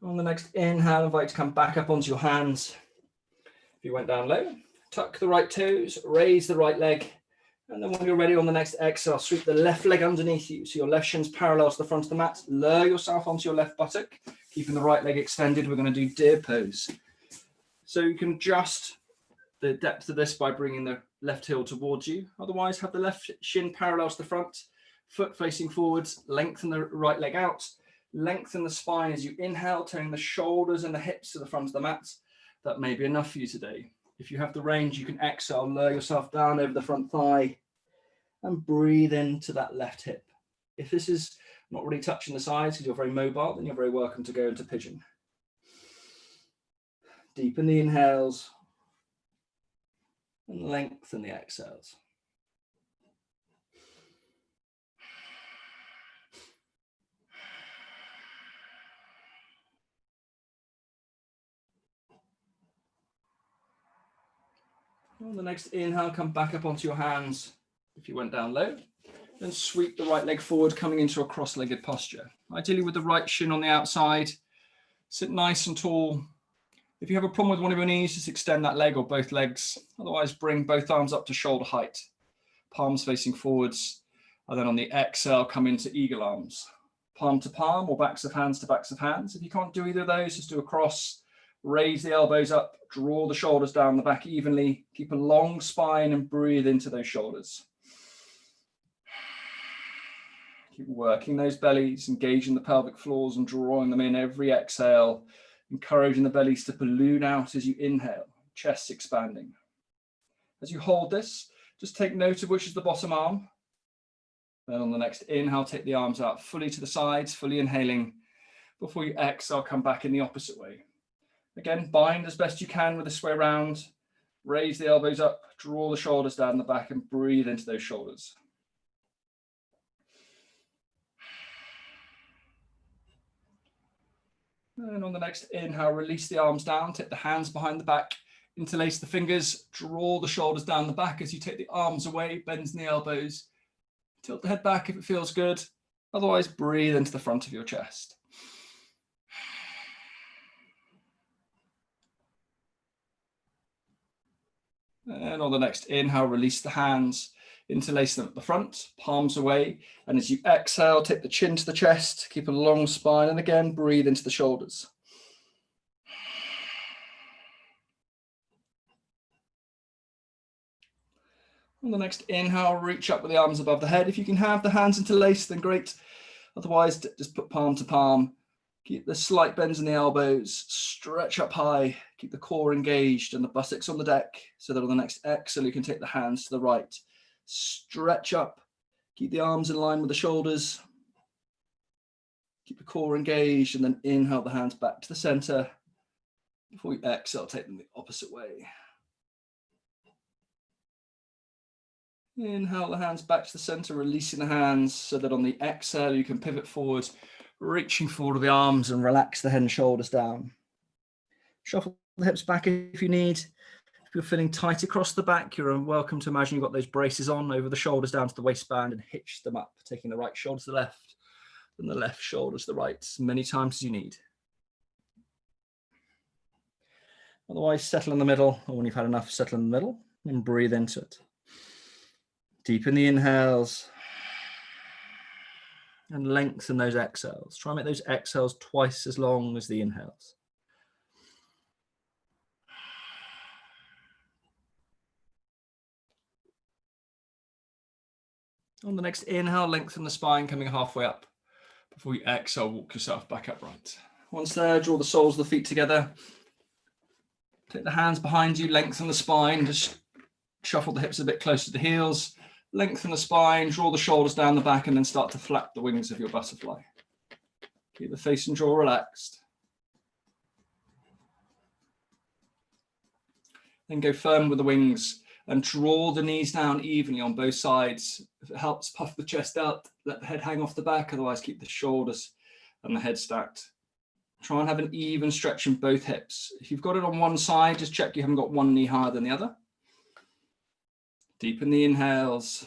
On the next inhale, invite you to come back up onto your hands. If you went down low, tuck the right toes, raise the right leg, and then when you're ready on the next exhale, sweep the left leg underneath you so your left shin's parallel to the front of the mat. Lower yourself onto your left buttock, keeping the right leg extended. We're going to do deer pose. So you can adjust the depth of this by bringing the left heel towards you. Otherwise, have the left shin parallel to the front, foot facing forwards, lengthen the right leg out. Lengthen the spine as you inhale, turning the shoulders and the hips to the front of the mat. That may be enough for you today. If you have the range, you can exhale, lower yourself down over the front thigh and breathe into that left hip. If this is not really touching the sides because you're very mobile, then you're very welcome to go into pigeon. Deepen the inhales and lengthen the exhales. On the next inhale, come back up onto your hands. If you went down low, then sweep the right leg forward, coming into a cross-legged posture. Ideally with the right shin on the outside. Sit nice and tall. If you have a problem with one of your knees, just extend that leg or both legs. Otherwise, bring both arms up to shoulder height. Palms facing forwards. And then on the exhale, come into eagle arms. Palm to palm or backs of hands to backs of hands. If you can't do either of those, just do a cross. Raise the elbows up, draw the shoulders down the back evenly, keep a long spine and breathe into those shoulders. Keep working those bellies, engaging the pelvic floors and drawing them in every exhale, encouraging the bellies to balloon out as you inhale, chest expanding. As you hold this, just take note of which is the bottom arm. Then on the next inhale, take the arms out fully to the sides, fully inhaling. Before you exhale, come back in the opposite way. Again, bind as best you can with this way around. Raise the elbows up, draw the shoulders down the back and breathe into those shoulders. And on the next inhale, release the arms down, take the hands behind the back, interlace the fingers, draw the shoulders down the back as you take the arms away, bends in the elbows. Tilt the head back if it feels good. Otherwise, breathe into the front of your chest. And on the next inhale, release the hands, interlace them at the front, palms away. And as you exhale, take the chin to the chest, keep a long spine, and again, breathe into the shoulders. On the next inhale, reach up with the arms above the head. If you can have the hands interlaced, then great. Otherwise, just put palm to palm. Keep the slight bends in the elbows, stretch up high, keep the core engaged and the buttocks on the deck so that on the next exhale, you can take the hands to the right. Stretch up, keep the arms in line with the shoulders. Keep the core engaged and then inhale the hands back to the center. Before you exhale, take them the opposite way. Inhale the hands back to the center, releasing the hands so that on the exhale, you can pivot forward, reaching forward with the arms and relax the head and shoulders down. Shuffle the hips back if you need. If you're feeling tight across the back, you're welcome to imagine you've got those braces on over the shoulders down to the waistband and hitch them up, taking the right shoulder to the left and the left shoulder to the right as many times as you need. Otherwise, settle in the middle, or when you've had enough, settle in the middle and breathe into it. Deepen the inhales and lengthen those exhales. Try and make those exhales twice as long as the inhales. On the next inhale, lengthen the spine, coming halfway up. Before you exhale, walk yourself back upright. Once there, draw the soles of the feet together. Take the hands behind you, lengthen the spine, just Shuffle the hips a bit closer to the heels. Lengthen the spine, draw the shoulders down the back, and then start to flap the wings of your butterfly. Keep the face and jaw relaxed. Then go firm with the wings and draw the knees down evenly on both sides. If it helps, puff the chest out, let the head hang off the back, otherwise keep the shoulders and the head stacked. Try and have an even stretch in both hips. If you've got it on one side, just check you haven't got one knee higher than the other. Deepen the inhales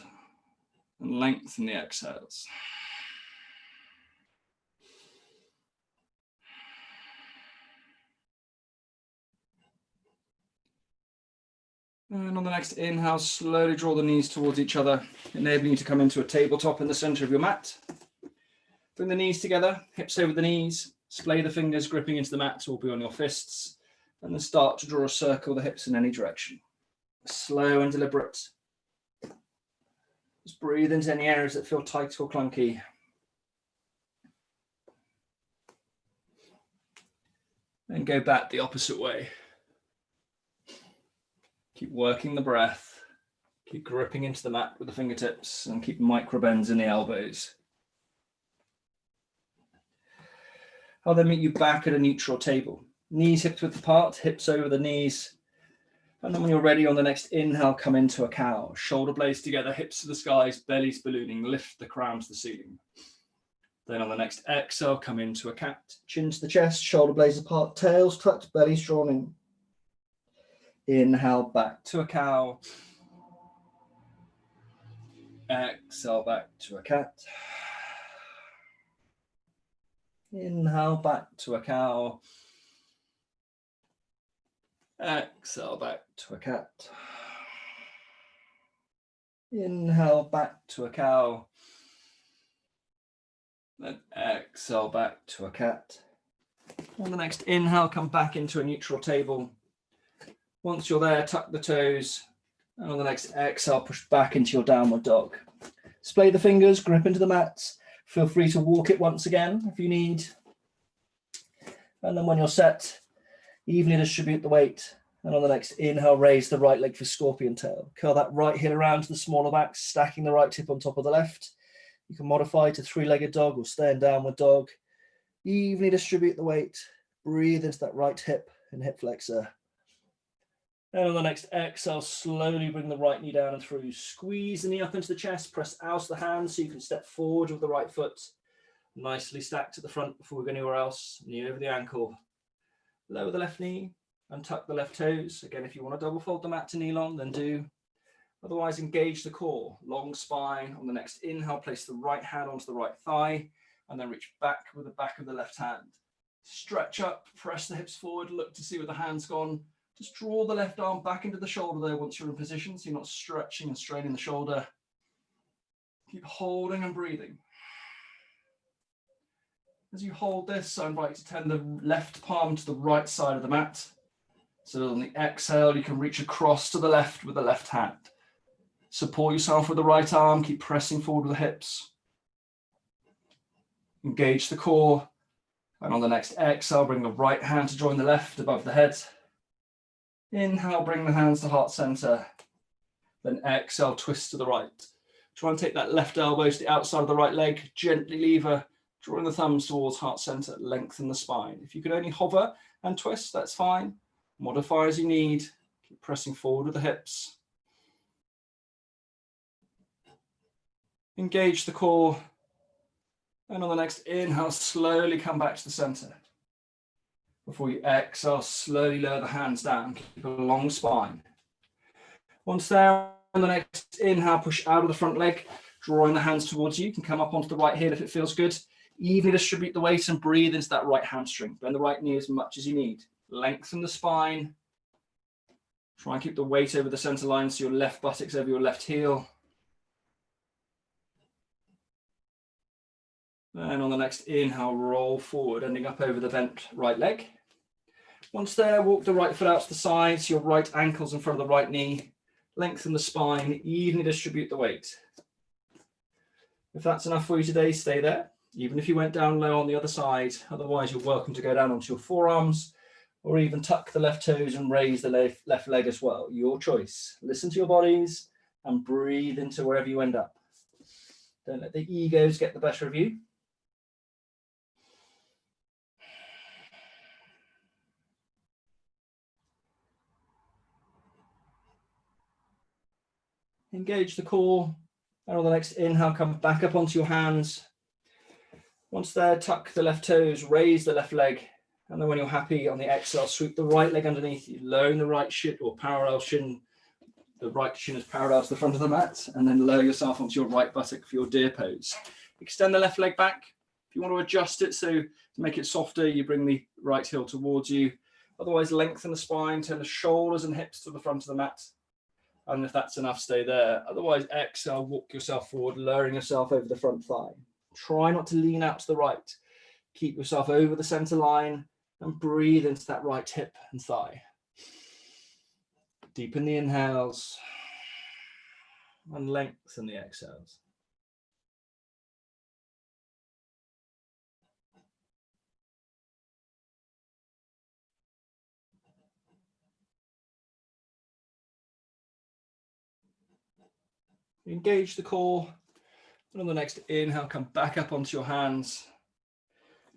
and lengthen the exhales. And on the next inhale, slowly draw the knees towards each other, enabling you to come into a tabletop in the center of your mat. Bring the knees together, hips over the knees, splay the fingers gripping into the mat or be on your fists, and then start to draw a circle with the hips in any direction. Slow and deliberate. Just breathe into any areas that feel tight or clunky. And go back the opposite way. Keep working the breath. Keep gripping into the mat with the fingertips and keep micro bends in the elbows. I'll then meet you back at a neutral table. Knees hips width apart, hips over the knees. And then when you're ready on the next inhale, come into a cow. Shoulder blades together, hips to the skies, bellies ballooning, lift the crown to the ceiling. Then on the next exhale, come into a cat. Chin to the chest, shoulder blades apart, tails tucked, bellies drawn in. Inhale back to a cow. Exhale back to a cat. Inhale back to a cow. Exhale back to a cat. Inhale back to a cow. Then exhale back to a cat. On the next inhale, come back into a neutral table. Once you're there, tuck the toes. And on the next exhale, push back into your downward dog. Splay the fingers, grip into the mats. Feel free to walk it once again if you need. And then when you're set, evenly distribute the weight. And on the next inhale, raise the right leg for scorpion tail. Curl that right heel around to the smaller back, stacking the right hip on top of the left. You can modify to three-legged dog or stay in downward dog. Evenly distribute the weight. Breathe into that right hip and hip flexor. And on the next exhale, slowly bring the right knee down and through. Squeeze the knee up into the chest, press out of the hands so you can step forward with the right foot. Nicely stacked at the front before we go anywhere else. Knee over the ankle. Lower the left knee and tuck the left toes. Again, if you want to double fold the mat to kneel on, then do. Otherwise, engage the core. Long spine. On the next inhale, place the right hand onto the right thigh and then reach back with the back of the left hand. Stretch up, press the hips forward, look to see where the hand's gone. Just draw the left arm back into the shoulder there once you're in position, so you're not stretching and straining the shoulder. Keep holding and breathing. As you hold this, I invite you to turn the left palm to the right side of the mat. So on the exhale, you can reach across to the left with the left hand. Support yourself with the right arm, keep pressing forward with the hips. Engage the core. And on the next exhale, bring the right hand to join the left above the head. Inhale, bring the hands to heart center. Then exhale, twist to the right. Try and take that left elbow to the outside of the right leg. Gently lever, drawing the thumbs towards heart center. Lengthen the spine. If you can only hover and twist, that's fine. Modify as you need. Keep pressing forward with the hips. Engage the core. And on the next inhale, slowly come back to the center. Before you exhale, slowly lower the hands down. Keep a long spine. Once there, on the next inhale, push out of the front leg, drawing the hands towards you. You can come up onto the right heel if it feels good. Evenly distribute the weight and breathe into that right hamstring. Bend the right knee as much as you need. Lengthen the spine. Try and keep the weight over the center line so your left buttocks over your left heel. And on the next inhale, roll forward, ending up over the bent right leg. Once there, walk the right foot out to the side, so your right ankle's in front of the right knee. Lengthen the spine, evenly distribute the weight. If that's enough for you today, stay there. Even if you went down low on the other side, otherwise you're welcome to go down onto your forearms or even tuck the left toes and raise the left leg as well. Your choice. Listen to your bodies and breathe into wherever you end up. Don't let the egos get the better of you. Engage the core. And on the next inhale, come back up onto your hands. Once there, tuck the left toes, raise the left leg. And then when you're happy, on the exhale, sweep the right leg underneath you, lowering the right shin or parallel shin. The right shin is parallel to the front of the mat, and then lower yourself onto your right buttock for your deer pose. Extend the left leg back. If you want to adjust it, so to make it softer, you bring the right heel towards you. Otherwise, lengthen the spine, turn the shoulders and hips to the front of the mat. And if that's enough, stay there. Otherwise, exhale, walk yourself forward, lowering yourself over the front thigh. Try not to lean out to the right. Keep yourself over the center line and breathe into that right hip and thigh. Deepen the inhales and lengthen the exhales. Engage the core. And on the next inhale, come back up onto your hands.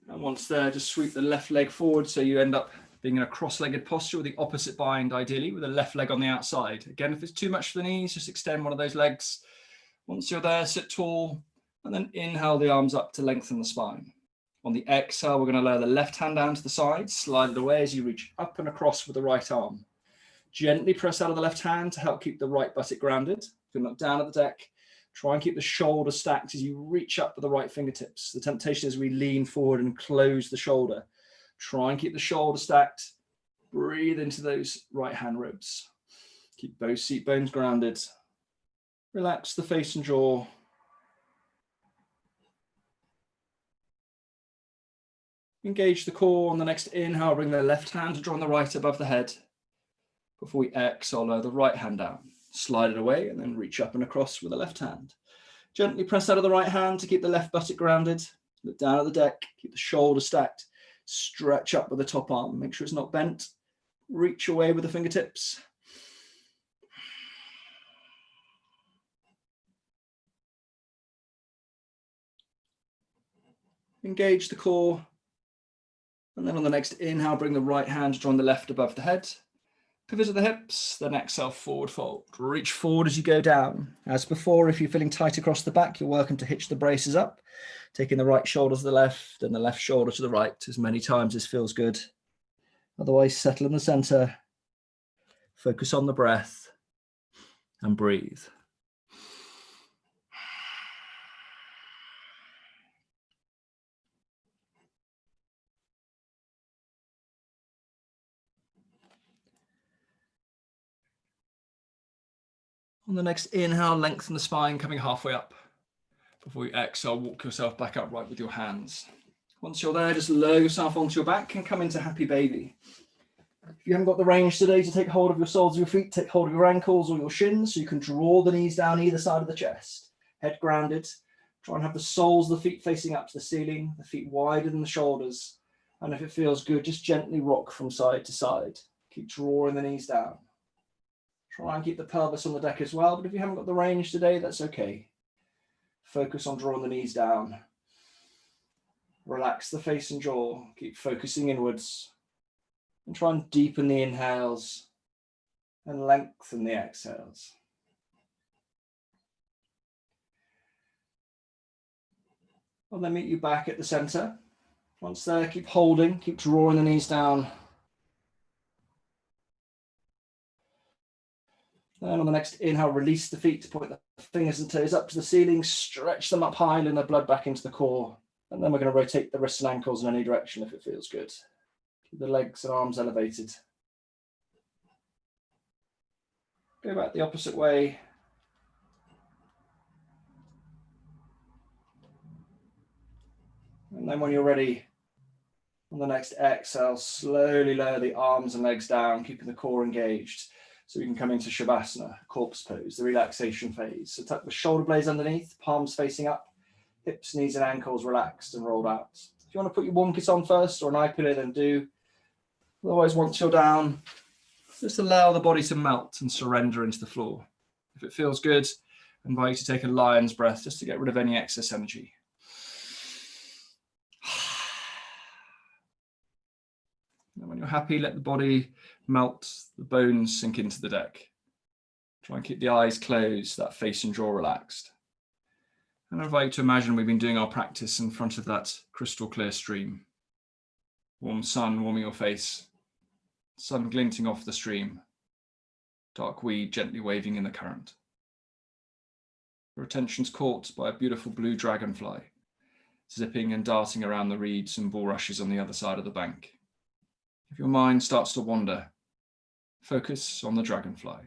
And once there, just sweep the left leg forward so you end up being in a cross-legged posture with the opposite bind, ideally, with the left leg on the outside. Again, if it's too much for the knees, just extend one of those legs. Once you're there, sit tall, and then inhale the arms up to lengthen the spine. On the exhale, we're going to lower the left hand down to the side, slide it away as you reach up and across with the right arm. Gently press out of the left hand to help keep the right buttock grounded. You can look down at the deck. Try and keep the shoulders stacked as you reach up with the right fingertips. The temptation is we lean forward and close the shoulder. Try and keep the shoulder stacked. Breathe into those right hand ribs. Keep both seat bones grounded. Relax the face and jaw. Engage the core. On the next inhale, bring the left hand to join the right above the head. Before we exhale, lower the right hand down. Slide it away and then reach up and across with the left hand. Gently press out of the right hand to keep the left buttock grounded. Look down at the deck, keep the shoulders stacked. Stretch up with the top arm. Make sure it's not bent. Reach away with the fingertips. Engage the core. And then on the next inhale, bring the right hand to join the left above the head. Pivot at the hips, then exhale, forward fold. Reach forward as you go down. As before, if you're feeling tight across the back, you're welcome to hitch the braces up, taking the right shoulder to the left and the left shoulder to the right as many times as feels good. Otherwise, settle in the center, focus on the breath, and breathe. On the next inhale, lengthen the spine, coming halfway up. Before you exhale, walk yourself back upright with your hands. Once you're there, just lower yourself onto your back and come into happy baby. If you haven't got the range today to take hold of your soles of your feet, take hold of your ankles or your shins so you can draw the knees down either side of the chest. Head grounded. Try and have the soles of the feet facing up to the ceiling, the feet wider than the shoulders. And if it feels good, just gently rock from side to side. Keep drawing the knees down. Try and keep the pelvis on the deck as well, but if you haven't got the range today, that's okay. Focus on drawing the knees down. Relax the face and jaw. Keep focusing inwards. And try and deepen the inhales and lengthen the exhales. I'll then meet you back at the center. Once there, keep holding, keep drawing the knees down. And on the next inhale, release the feet to point the fingers and toes up to the ceiling, stretch them up high, and the blood back into the core. And then we're going to rotate the wrists and ankles in any direction if it feels good. Keep the legs and arms elevated. Go back the opposite way. And then when you're ready, on the next exhale, slowly lower the arms and legs down, keeping the core engaged. So we can come into Savasana, corpse pose, the relaxation phase. So tuck the shoulder blades underneath, palms facing up, hips, knees and ankles relaxed and rolled out. If you want to put your warm kit on first or an eye pillow, then do. Otherwise, once you're down, just allow the body to melt and surrender into the floor. If it feels good, I invite you to take a lion's breath just to get rid of any excess energy. And when you're happy, let the body melt, the bones sink into the deck. Try and keep the eyes closed, that face and jaw relaxed. And I invite you to imagine we've been doing our practice in front of that crystal clear stream. Warm sun warming your face, sun glinting off the stream, dark weed gently waving in the current. Your attention's caught by a beautiful blue dragonfly, zipping and darting around the reeds and bulrushes on the other side of the bank. If your mind starts to wander, focus on the dragonfly.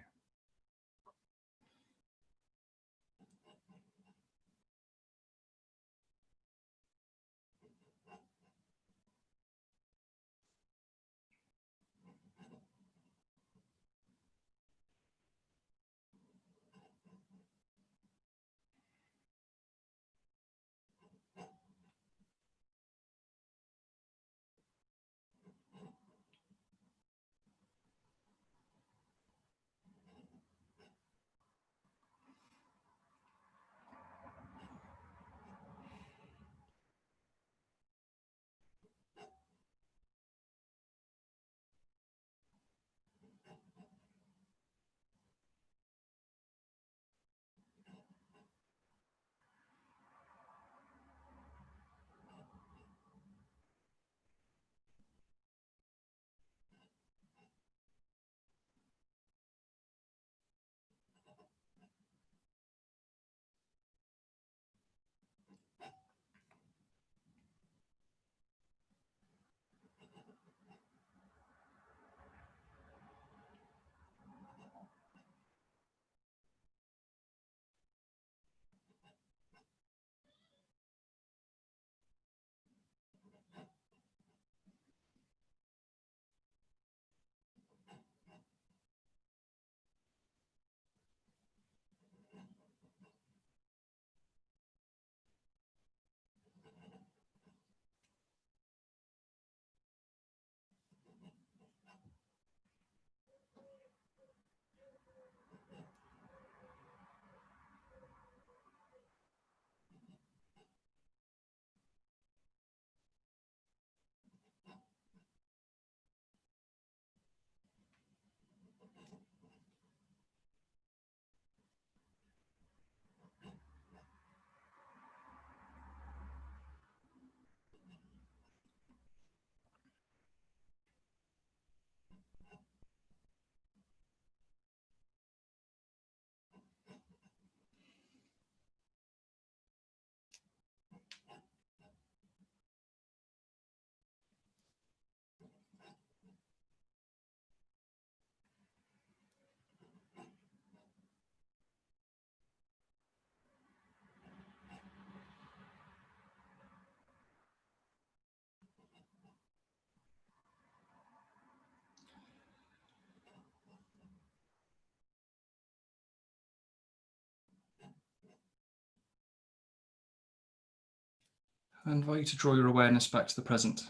I invite you to draw your awareness back to the present.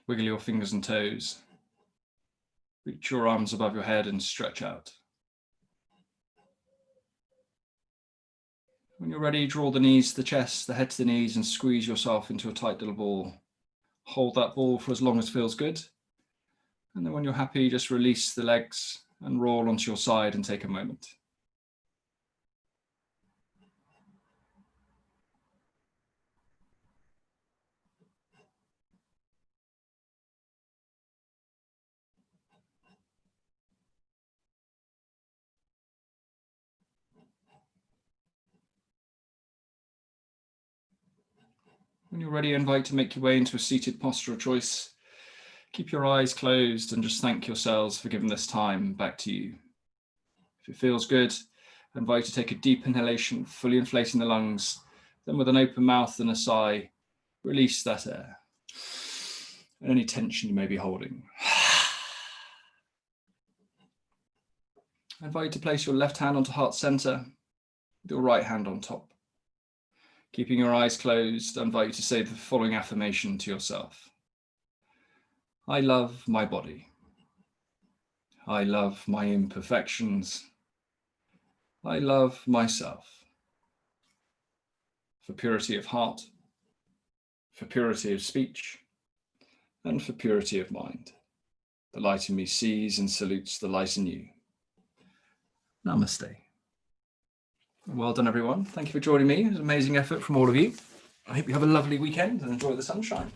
Wiggle your fingers and toes. Reach your arms above your head and stretch out. When you're ready, draw the knees to the chest, the head to the knees, and squeeze yourself into a tight little ball. Hold that ball for as long as feels good. And then when you're happy, just release the legs and roll onto your side and take a moment. When you're ready, I invite you to make your way into a seated posture of choice. Keep your eyes closed and just thank yourselves for giving this time back to you. If it feels good, I invite you to take a deep inhalation, fully inflating the lungs. Then with an open mouth and a sigh, release that air and any tension you may be holding. I invite you to place your left hand onto heart center with your right hand on top. Keeping your eyes closed, I invite you to say the following affirmation to yourself. I love my body. I love my imperfections. I love myself. For purity of heart, for purity of speech, and for purity of mind. The light in me sees and salutes the light in you. Namaste. Well done, everyone. Thank you for joining me. It was an amazing effort from all of you. I hope you have a lovely weekend and enjoy the sunshine.